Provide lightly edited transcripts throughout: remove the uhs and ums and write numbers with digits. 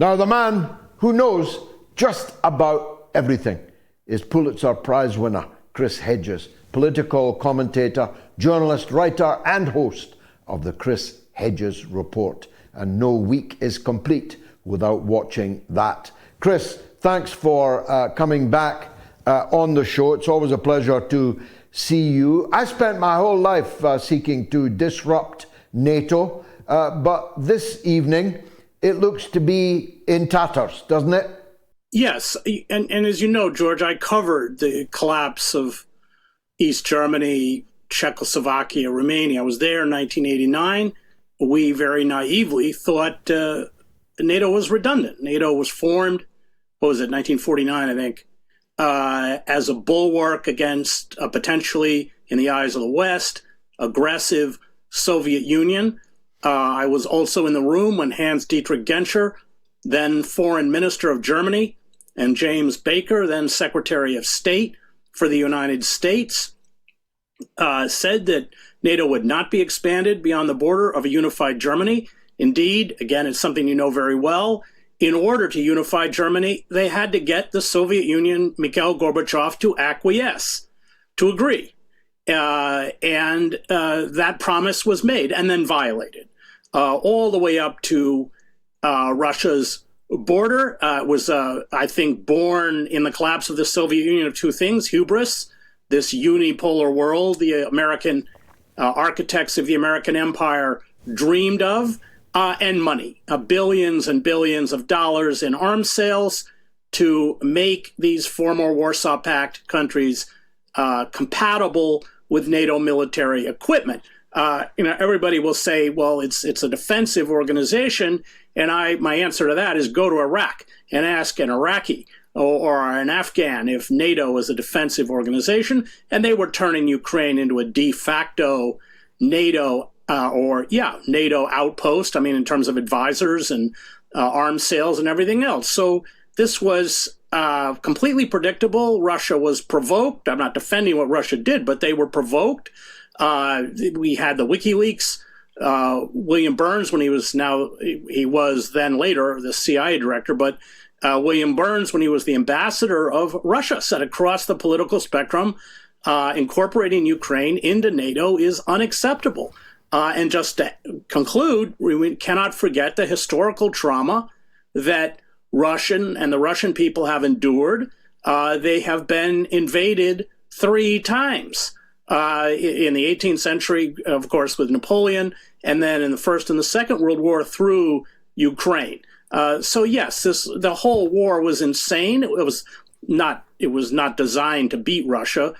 Now, the man who knows just about everything is Pulitzer Prize winner Chris Hedges, political commentator, journalist, writer, and host of the Chris Hedges Report. And no week is complete without watching that. Chris, thanks for coming back on the show. It's always a pleasure to see you. I spent my whole life seeking to disrupt NATO, but this evening it looks to be in tatters, doesn't it? Yes, and as you know, George, I covered the collapse of East Germany, Czechoslovakia, Romania. I was there in 1989. We very naively thought NATO was redundant. NATO was formed, 1949, I think, as a bulwark against a potentially, in the eyes of the West, aggressive Soviet Union. I was also in the room when Hans-Dietrich Genscher, then Foreign Minister of Germany, and James Baker, then Secretary of State for the United States, said that NATO would not be expanded beyond the border of a unified Germany. Indeed, again, it's something you know very well. In order to unify Germany, they had to get the Soviet Union, Mikhail Gorbachev, to acquiesce, to agree. And that promise was made and then violated, all the way up to Russia's border. Was, I think, born in the collapse of the Soviet Union of two things: hubris, this unipolar world the American architects of the American empire dreamed of, and money, billions and billions of dollars in arms sales to make these former Warsaw Pact countries compatible with NATO military equipment. Everybody will say, well, it's a defensive organization, and my answer to that is go to Iraq and ask an Iraqi or an Afghan if NATO is a defensive organization, and they were turning Ukraine into a de facto NATO NATO outpost. I mean, in terms of advisors and arms sales and everything else. So this was completely predictable. Russia was provoked. I'm not defending what Russia did, but they were provoked. We had the WikiLeaks. William Burns, he was then later the CIA director, but William Burns, when he was the ambassador of Russia, said across the political spectrum, incorporating Ukraine into NATO is unacceptable. And just to conclude, we cannot forget the historical trauma that the Russian people have endured. They have been invaded 3 times. In the 18th century, of course, with Napoleon, and then in the First and the Second World War through Ukraine. So yes, the whole war was insane. It was not designed to beat Russia.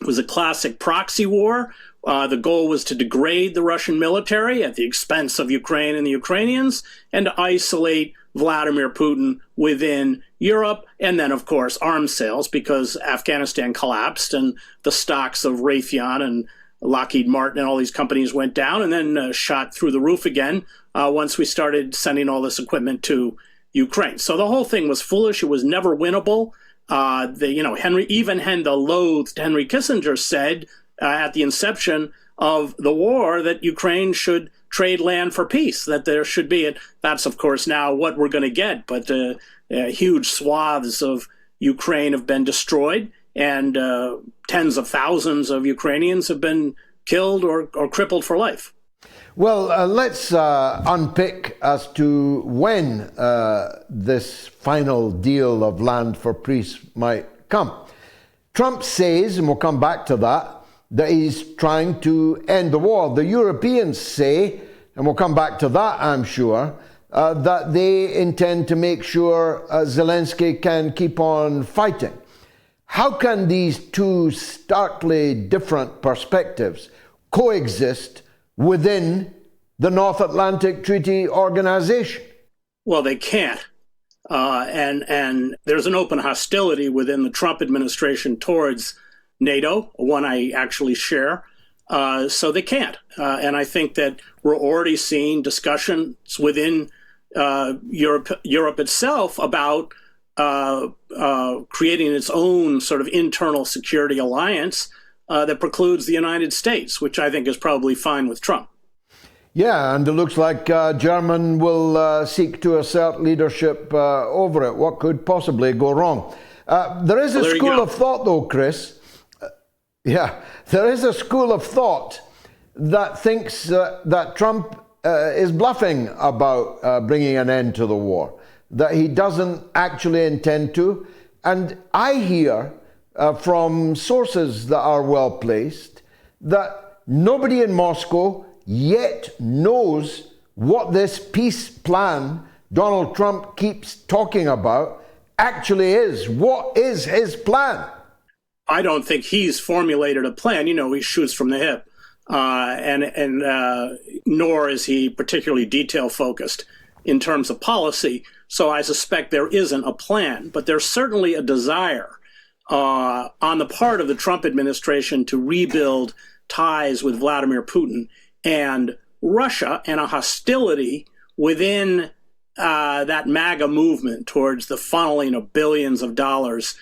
It was a classic proxy war. The goal was to degrade the Russian military at the expense of Ukraine and the Ukrainians, and to isolate Vladimir Putin within Europe, and then, of course, arms sales, because Afghanistan collapsed and the stocks of Raytheon and Lockheed Martin and all these companies went down, and then shot through the roof again once we started sending all this equipment to Ukraine. So the whole thing was foolish. It was never winnable. The loathed Henry Kissinger said at the inception of the war that Ukraine should trade land for peace, that there should be it. That's, of course, now what we're going to get. But huge swaths of Ukraine have been destroyed, and tens of thousands of Ukrainians have been killed or crippled for life. Well, let's unpick as to when this final deal of land for peace might come. Trump says, and we'll come back to that he's trying to end the war. The Europeans say, and we'll come back to that, I'm sure, that they intend to make sure Zelensky can keep on fighting. How can these two starkly different perspectives coexist within the North Atlantic Treaty Organization? Well, they can't. And there's an open hostility within the Trump administration towards NATO, one I actually share. So they can't. And I think that we're already seeing discussions within Europe itself about creating its own sort of internal security alliance that precludes the United States, which I think is probably fine with Trump. Yeah, and it looks like German will seek to assert leadership over it. What could possibly go wrong? There is a school of thought, though, Chris. There is a school of thought that thinks that Trump is bluffing about bringing an end to the war, that he doesn't actually intend to. And I hear from sources that are well placed that nobody in Moscow yet knows what this peace plan Donald Trump keeps talking about actually is. What is his plan? I don't think he's formulated a plan. He shoots from the hip, and nor is he particularly detail focused in terms of policy. So I suspect there isn't a plan, but there's certainly a desire on the part of the Trump administration to rebuild ties with Vladimir Putin and Russia, and a hostility within that MAGA movement towards the funneling of billions of dollars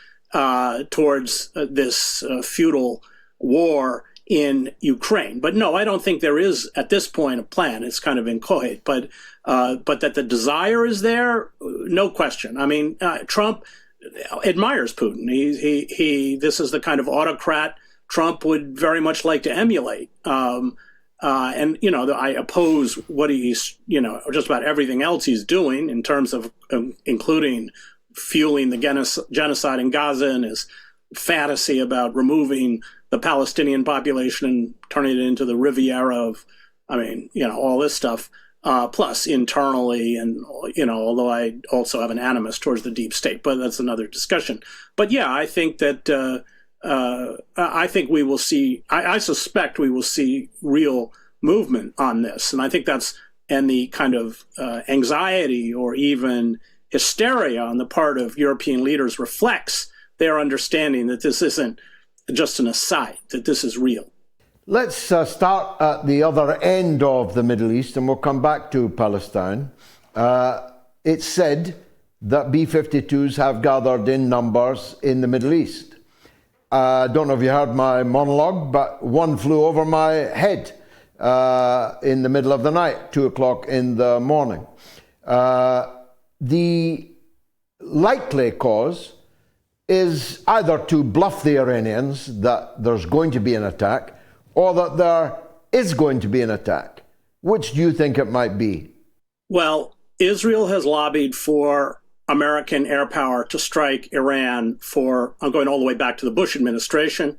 towards this feudal war in Ukraine. But no, I don't think there is at this point a plan. It's kind of inchoate, but that the desire is there, no question. I mean, Trump admires Putin. This is the kind of autocrat Trump would very much like to emulate. I oppose what he's, just about everything else he's doing in terms of including fueling the genocide in Gaza and his fantasy about removing the Palestinian population and turning it into the Riviera of, all this stuff. Plus internally, and, although I also have an animus towards the deep state, but that's another discussion. But yeah, I think that I think we will see, I suspect we will see real movement on this. And I think and the kind of anxiety or even hysteria on the part of European leaders reflects their understanding that this isn't just an aside, that this is real. Let's start at the other end of the Middle East, and we'll come back to Palestine. It's said that B-52s have gathered in numbers in the Middle East. I don't know if you heard my monologue, but one flew over my head in the middle of the night, 2 o'clock in the morning. The likely cause is either to bluff the Iranians that there's going to be an attack, or that there is going to be an attack. Which do you think it might be? Well, Israel has lobbied for American air power to strike Iran I'm going all the way back to the Bush administration.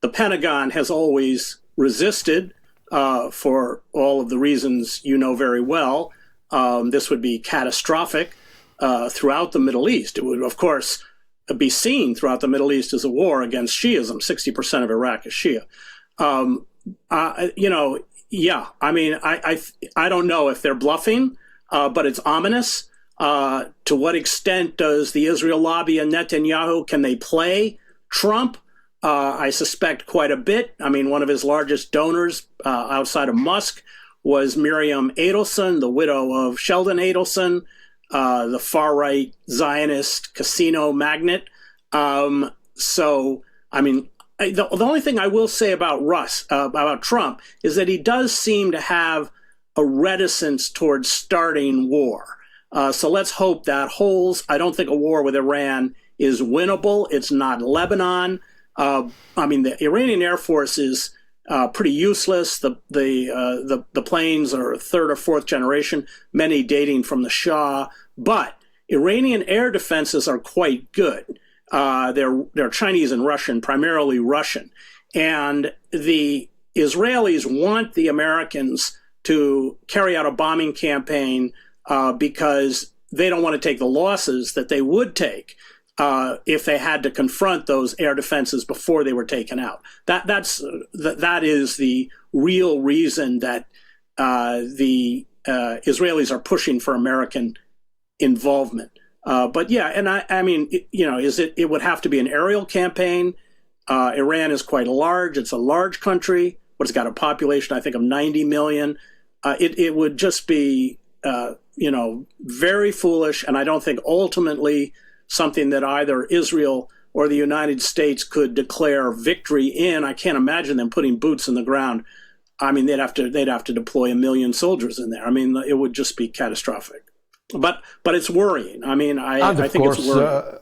The Pentagon has always resisted for all of the reasons you know very well. This would be catastrophic throughout the Middle East. It would, of course, be seen throughout the Middle East as a war against Shiism. 60% of Iraq is Shia. I don't know if they're bluffing, but it's ominous. To what extent does the Israel lobby and Netanyahu, can they play Trump? I suspect quite a bit. I mean, one of his largest donors outside of Musk was Miriam Adelson, the widow of Sheldon Adelson, the far-right Zionist casino magnate. The only thing I will say about Trump is that he does seem to have a reticence towards starting war. So let's hope that holds. I don't think a war with Iran is winnable. It's not Lebanon. The Iranian Air Force is pretty useless. The planes are third or fourth generation, many dating from the Shah. But Iranian air defenses are quite good. They're Chinese and Russian, primarily Russian. And the Israelis want the Americans to carry out a bombing campaign because they don't want to take the losses that they would take if they had to confront those air defenses before they were taken out. That is the real reason that the Israelis are pushing for American involvement. It would have to be an aerial campaign. Iran is quite large. It's a large country, but it's got a population, I think, of 90 million. It would just be, very foolish, and I don't think ultimately something that either Israel or the United States could declare victory in. I can't imagine them putting boots in the ground I mean, they'd have to deploy 1 million soldiers in there. I mean, it would just be catastrophic. But it's worrying. I mean, I think it's worrying.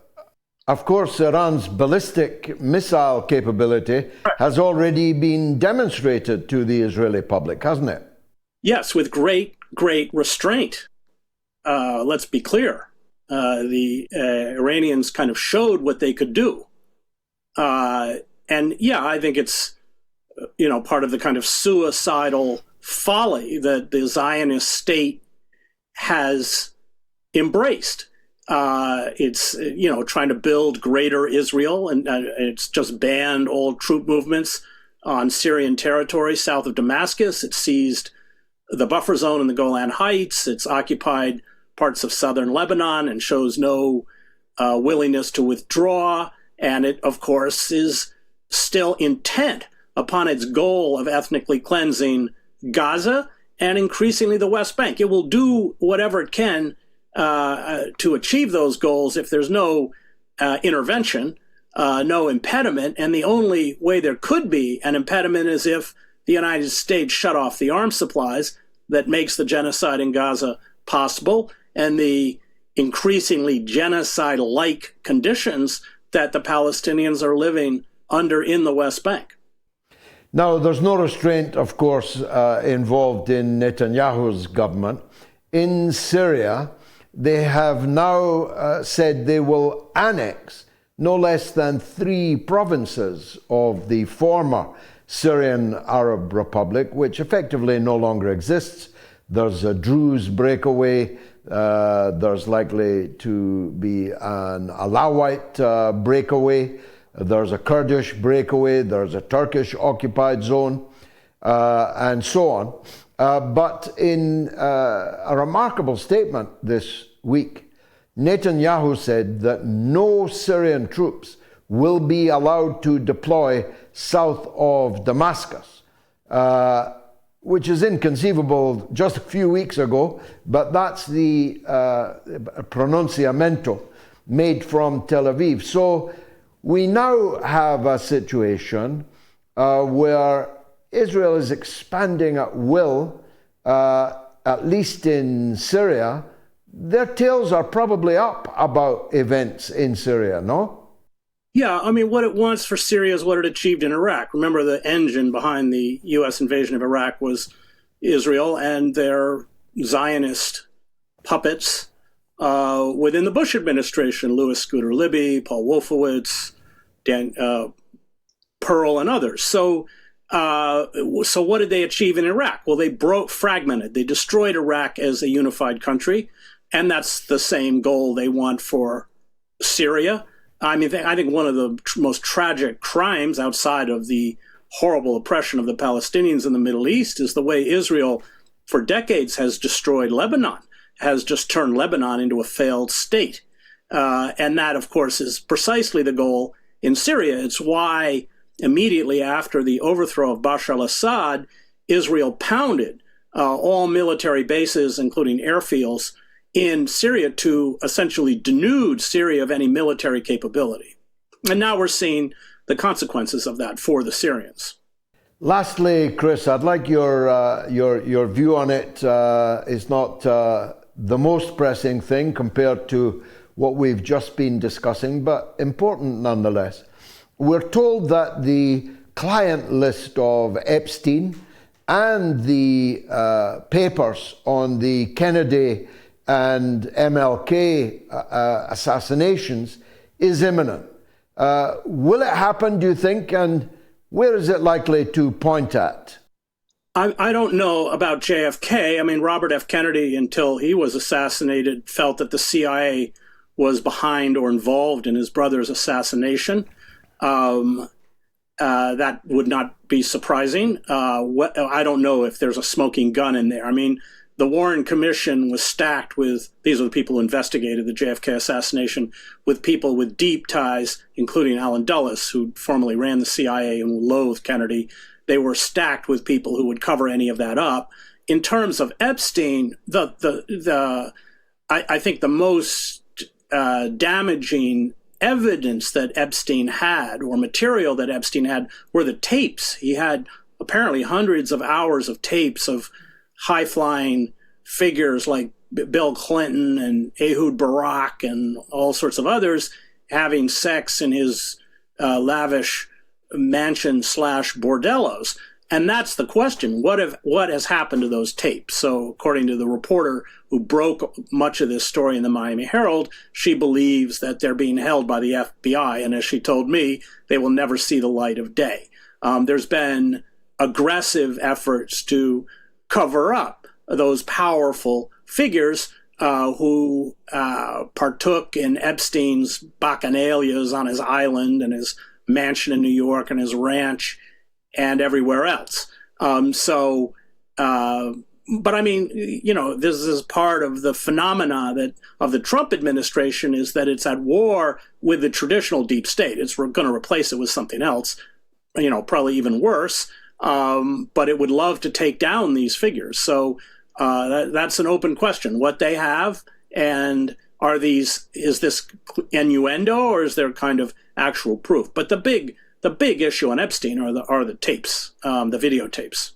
Of course, Iran's ballistic missile capability has already been demonstrated to the Israeli public, hasn't it? Yes, with great restraint. Let's be clear. The Iranians kind of showed what they could do. And yeah, I think it's, part of the kind of suicidal folly that the Zionist state has embraced. It's, trying to build greater Israel, and it's just banned all troop movements on Syrian territory south of Damascus. It seized the buffer zone in the Golan Heights. It's occupied parts of southern Lebanon and shows no willingness to withdraw. And it, of course, is still intent upon its goal of ethnically cleansing Gaza and increasingly the West Bank. It will do whatever it can to achieve those goals if there's no intervention, no impediment. And the only way there could be an impediment is if the United States shut off the arms supplies that makes the genocide in Gaza possible and the increasingly genocide-like conditions that the Palestinians are living under in the West Bank. Now, there's no restraint, of course, involved in Netanyahu's government. In Syria, they have now said they will annex no less than 3 provinces of the former Syrian Arab Republic, which effectively no longer exists. There's a Druze breakaway. There's likely to be an Alawite breakaway. There's a Kurdish breakaway. There's a Turkish occupied zone, and so on. But in a remarkable statement this week, Netanyahu said that no Syrian troops will be allowed to deploy south of Damascus, which is inconceivable just a few weeks ago, but that's the pronunciamento made from Tel Aviv. So we now have a situation where Israel is expanding at will, at least in Syria. Their tails are probably up about events in Syria, no? Yeah, I mean, what it wants for Syria is what it achieved in Iraq. Remember, the engine behind the U.S. invasion of Iraq was Israel and their Zionist puppets within the Bush administration, Louis Scooter Libby, Paul Wolfowitz, Pearl, and others. So what did they achieve in Iraq? Well, they fragmented. They destroyed Iraq as a unified country, and that's the same goal they want for Syria. I mean, I think one of the most tragic crimes outside of the horrible oppression of the Palestinians in the Middle East is the way Israel, for decades, has destroyed Lebanon, has just turned Lebanon into a failed state. And that, of course, is precisely the goal in Syria. It's why immediately after the overthrow of Bashar al-Assad, Israel pounded all military bases, including airfields, in Syria to essentially denude Syria of any military capability. And now we're seeing the consequences of that for the Syrians. Lastly, Chris, I'd like your view on it. It's not the most pressing thing compared to what we've just been discussing, but important nonetheless. We're told that the client list of Epstein and the papers on the Kennedy and MLK assassinations is imminent. Will it happen, do you think, and where is it likely to point at? I don't know about JFK. I mean, Robert F. Kennedy, until he was assassinated, felt that the CIA was behind or involved in his brother's assassination. That would not be surprising. I don't know if there's a smoking gun in there. I mean, the Warren Commission was stacked with, these are the people who investigated the JFK assassination, with people with deep ties, including Allen Dulles, who formerly ran the CIA and loathed Kennedy. They were stacked with people who would cover any of that up. In terms of Epstein, I think the most damaging evidence that Epstein had, or material that Epstein had, were the tapes. He had apparently hundreds of hours of tapes of high-flying figures like Bill Clinton and Ehud Barak and all sorts of others having sex in his lavish mansion / bordellos. And that's the question. What has happened to those tapes? So according to the reporter who broke much of this story in the Miami Herald, she believes that they're being held by the FBI. And as she told me, they will never see the light of day. There's been aggressive efforts to cover up those powerful figures who partook in Epstein's bacchanalias on his island and his mansion in New York and his ranch and everywhere else. But I mean, this is part of the phenomena of the Trump administration, is that it's at war with the traditional deep state. It's going to replace it with something else, probably even worse. But it would love to take down these figures. So that's an open question. What they have, and is this innuendo, or is there kind of actual proof? But the big issue on Epstein are the tapes, the videotapes.